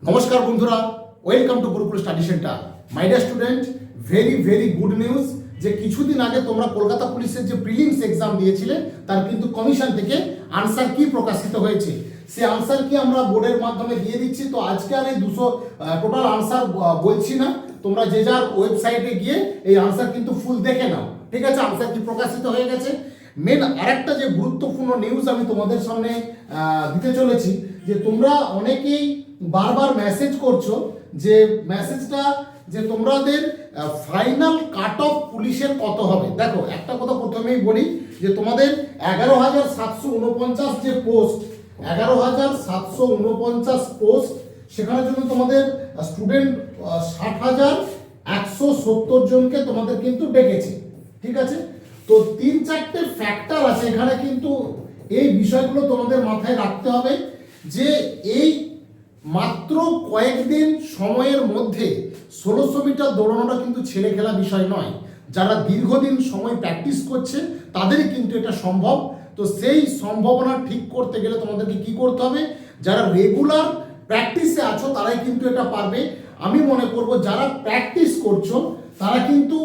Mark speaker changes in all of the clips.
Speaker 1: নমস্কার বন্ধুরা, welcome to Gurukul study centre. My dear student, very good news যে কিছুদিন আগে তোমরা কলকাতা পুলিশের যে প্রিলিমস এক্সাম দিয়েছিলে তার কিন্তু কমিশন থেকে আনসার কি প্রকাশিত হয়েছে। সেই আনসার কি আমরা বোর্ডের মাধ্যমে দিয়ে দিচ্ছি। তো আজকে আর এই 200 টোটাল আনসার বলছি না, তোমরা যে যার ওয়েবসাইটে গিয়ে এই আনসার কিন্তু ফুল দেখে নাও। ঠিক আছে, আনসার কি প্রকাশিত হয়ে গেছে। মেন আরেকটা যে গুরুত্বপূর্ণ নিউজ আমি তোমাদের সামনে দিতে চলেছি, যে তোমরা অনেকেই বারবার মেসেজ করছো যে মেসেজটা যে তোমাদের ফাইনাল কাট অফ পুলিশের কত হবে। দেখো, একটা কথা প্রথমেই বলি যে তোমাদের 11,749 যে পোস্ট, 11,749 পোস্ট, সেখানের জন্য তোমাদের স্টুডেন্ট 60,170 জনকে তোমাদের কিন্তু ডেকেছে। ঠিক আছে, তো 3-4টে ফ্যাক্টর আছে এখানে, কিন্তু এই বিষয়গুলো তোমাদের মাথায় রাখতে হবে যে এই মাত্র কয়েকদিন সময়ের মধ্যে 1600 মিটার দৌড়ানোটা কিন্তু ছেলে খেলা বিষয় নয়। যারা দীর্ঘদিন সময় প্র্যাকটিস করছে তাদেরই কিন্তু এটা সম্ভব। তো সেই সম্ভাবনা ঠিক করতে গেলে তোমাদেরকে কি করতে হবে, যারা রেগুলার প্র্যাকটিসে আছো তারাই কিন্তু এটা পারবে। আমি মনে করব যারা প্র্যাকটিস করছো তারা কিন্তু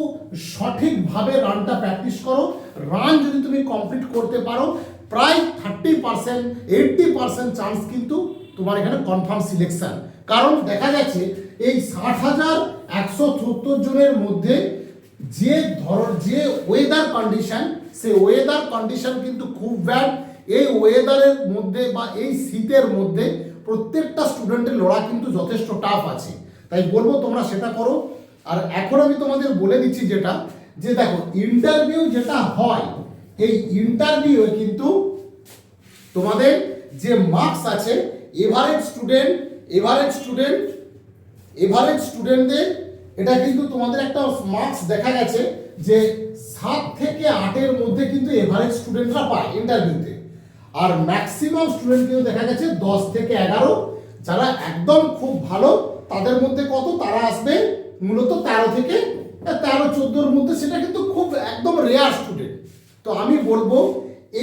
Speaker 1: সঠিকভাবে রানটা প্র্যাকটিস করো। রান যদি তুমি কমপ্লিট করতে পারো, প্রায় 30% 80% চান্স কিন্তু তোমার এখানে কনফার্ম সিলেকশন। কারণ দেখা যাচ্ছে এই 60,170 জনের মধ্যে যে ওয়েদার কন্ডিশন, সেই ওয়েদার কন্ডিশন কিন্তু খুব ব্যাড। এই ওয়েদারের মধ্যে বা এই শীতের মধ্যে প্রত্যেকটা স্টুডেন্টের লড়া কিন্তু যথেষ্ট টাফ আছে। তাই বলবো তোমরা সেটা করো। আর এখন আমি তোমাদের বলে দিচ্ছি যেটা, যে দেখো ইন্টারভিউ যেটা হয়, এই ইন্টারভিউয়ে কিন্তু তোমাদের যে মার্কস আছে, এভারেজ স্টুডেন্টদের এটা কিন্তু তোমাদের একটা মার্কস দেখা গেছে যে 7 থেকে 8-এর মধ্যে কিন্তু এভারেজ স্টুডেন্টরা পায় ইন্টারভিউতে। আর ম্যাক্সিমাম স্টুডেন্ট কিন্তু দেখা গেছে 10 থেকে 11। যারা একদম খুব ভালো তাদের মধ্যে কত, তারা আসবে মূলত 13 থেকে 14-এর মধ্যে। সেটা কিন্তু খুব একদম রেয়ার স্টুডেন্ট। তো আমি বলবো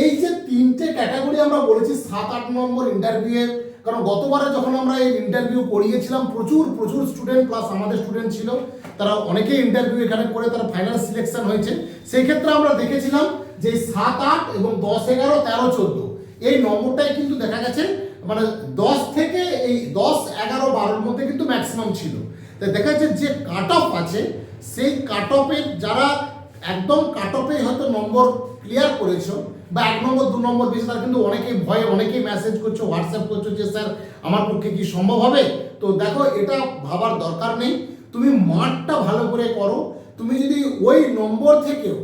Speaker 1: এই যে 3টে ক্যাটাগরি আমরা বলেছি 7-8 নম্বর ইন্টারভিউয়ে, কারণ গতবারে যখন আমরা এই ইন্টারভিউ করিয়েছিলাম প্রচুর স্টুডেন্ট প্লাস আমাদের স্টুডেন্ট ছিল, তারা অনেকেই ইন্টারভিউ এখানে করে তারা ফাইনাল সিলেকশন হয়েছে। সেই ক্ষেত্রে আমরা দেখেছিলাম যে 7-8 এবং 10-11 13-14 এই নম্বরটাই কিন্তু দেখা গেছে মানে 10 থেকে এই 10-11-12-এর মধ্যে কিন্তু ম্যাক্সিমাম ছিল। তাই দেখা যাচ্ছে যে কাট অফ আছে, সেই কাট অফের যারা একদম কাট অফে হয়তো নম্বর ক্লিয়ার করেছো বা 1 নম্বর 2 নম্বর বেশি, তারা কিন্তু অনেকেই মেসেজ করছো, হোয়াটসঅ্যাপ করছো যে স্যার আমার পক্ষে কি সম্ভব হবে। তো দেখো, এটা ভাবার দরকার নেই, তুমি মাঠটা ভালো করে করো। তুমি যদি ওই নম্বর থেকেও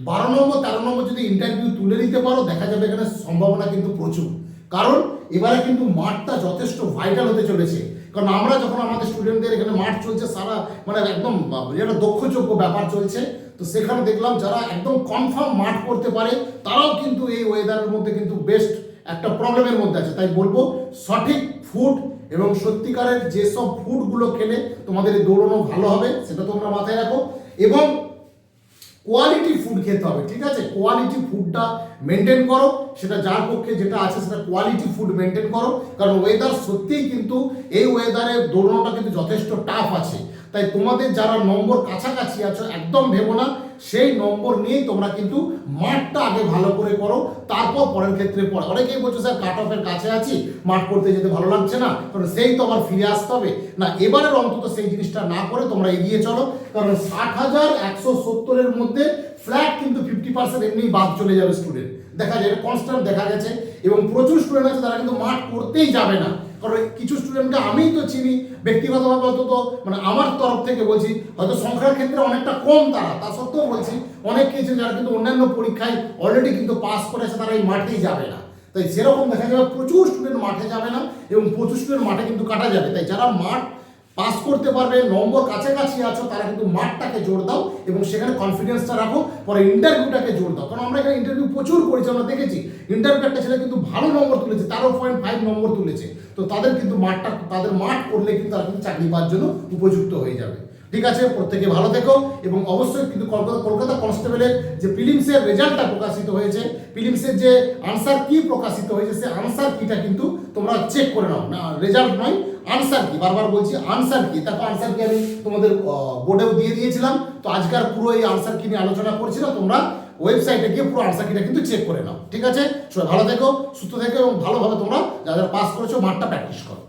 Speaker 1: 12 নম্বর 13 নম্বর যদি ইন্টারভিউ তুলে দিতে পারো, দেখা যাবে এখানে সম্ভাবনা কিন্তু প্রচুর। কারণ এবারে কিন্তু মাঠটা যথেষ্ট ভাইটাল হতে চলেছে। কারণ আমরা যখন আমাদের স্টুডেন্টদের এখানে মাঠ চলছে, সারা মানে একদম যেটা দক্ষযোগ্য ব্যাপার চলছে, তো সেখানে দেখলাম যারা একদম কনফার্ম মাঠ করতে পারে তারাও কিন্তু এই ওয়েদারের মধ্যে কিন্তু বেস্ট একটা প্রবলেমের মধ্যে আছে। তাই বলবো সঠিক ফুড এবং সত্যিকারের যেসব ফুডগুলো খেলে তোমাদের এই দৌড়ানো ভালো হবে সেটা তোমরা মাথায় রাখো, এবং কোয়ালিটি ফুড খেতে হবে। ঠিক আছে, কোয়ালিটি ফুডটা মেনটেন করো, সেটা যার পক্ষে যেটা আছে সেটা কোয়ালিটি ফুড মেনটেন করো। কারণ ওয়েদার সত্যিই কিন্তু এই ওয়েদারে দৌড়ানোটা কিন্তু যথেষ্ট টাফ আছে। তাই তোমাদের যারা নম্বর কাছাকাছি আছো একদম ভেবো না, সেই নম্বর নিয়েই তোমরা কিন্তু মাঠটা আগে ভালো করে করো, তারপর পরের ক্ষেত্রে পড়ে। অনেকেই বলছো স্যার কাট অফের কাছে আছি, মাঠ করতে যেতে ভালো লাগছে না, কারণ সেই তো আবার ফিরে আসতে হবে না। এবারের অন্তত সেই জিনিসটা না করে তোমরা এগিয়ে চলো। কারণ 60,170-এর মধ্যে ফ্ল্যাট কিন্তু 50% এমনি বাদ চলে যাবে স্টুডেন্ট, দেখা যায়, এটা কনস্ট্যান্ট দেখা গেছে। এবং প্রচুর স্টুডেন্ট আছে তারা কিন্তু মাঠ করতেই যাবে না। কারণ কিছু স্টুডেন্টকে আমিই তো চিনি ব্যক্তিগতভাবে, অন্তত মানে আমার তরফ থেকে বলছি, হয়তো সংখ্যার ক্ষেত্রে অনেকটা কম তারা, তা সত্ত্বেও বলছি অনেক কিছু যারা কিন্তু অন্যান্য পরীক্ষায় অলরেডি কিন্তু পাস করেছে, তারা এই মাঠেই যাবে না। তাই সেরকম দেখা যাবে প্রচুর স্টুডেন্ট মাঠে যাবে না এবং প্রচুর স্টুডেন্ট মাঠে কিন্তু কাটা যাবে। তাই যারা মাঠ পাস করতে পারবে, নম্বর কাছাকাছি আছো, তারা কিন্তু মাঠটাকে জোর দাও এবং সেখানে কনফিডেন্সটা রাখো, পরে ইন্টারভিউটাকে জোর দাও। কারণ আমরা এখানে ইন্টারভিউ প্রচুর করেছি, আমরা দেখেছি ইন্টারভিউ একটা ছেলে কিন্তু ভালো নম্বর তুলেছে, 13.5 নম্বর তুলেছে। তো তাদের কিন্তু তাদের মাঠ করলে কিন্তু তারা কিন্তু চাকরি পাওয়ার জন্য উপযুক্ত হয়ে যাবে। ঠিক আছে, প্রত্যেকে ভালো থেকো। এবং অবশ্যই কিন্তু কলকাতা কনস্টেবলের যে প্রিলিমসের রেজাল্টটা প্রকাশিত হয়েছে, প্রিলিমসের যে আনসার কি প্রকাশিত হয়েছে, সে আনসার কিটা কিন্তু তোমরা চেক করে নাও, না রেজাল্ট নয়, আনসার কি, বারবার বলছি আনসার কি। দেখো আনসার কি আমি তোমাদের বোর্ডেও দিয়ে দিয়েছিলাম, তো আজকাল পুরো এই আনসার কি নিয়ে আলোচনা করছি না, তোমরা ওয়েবসাইটে গিয়ে পুরো আনসার কিটা কিন্তু চেক করে নাও। ঠিক আছে, সবাই ভালো থেকো, সুস্থ থেকো এবং ভালোভাবে তোমরা যারা পাস করেছো মাঠটা প্র্যাকটিস করো।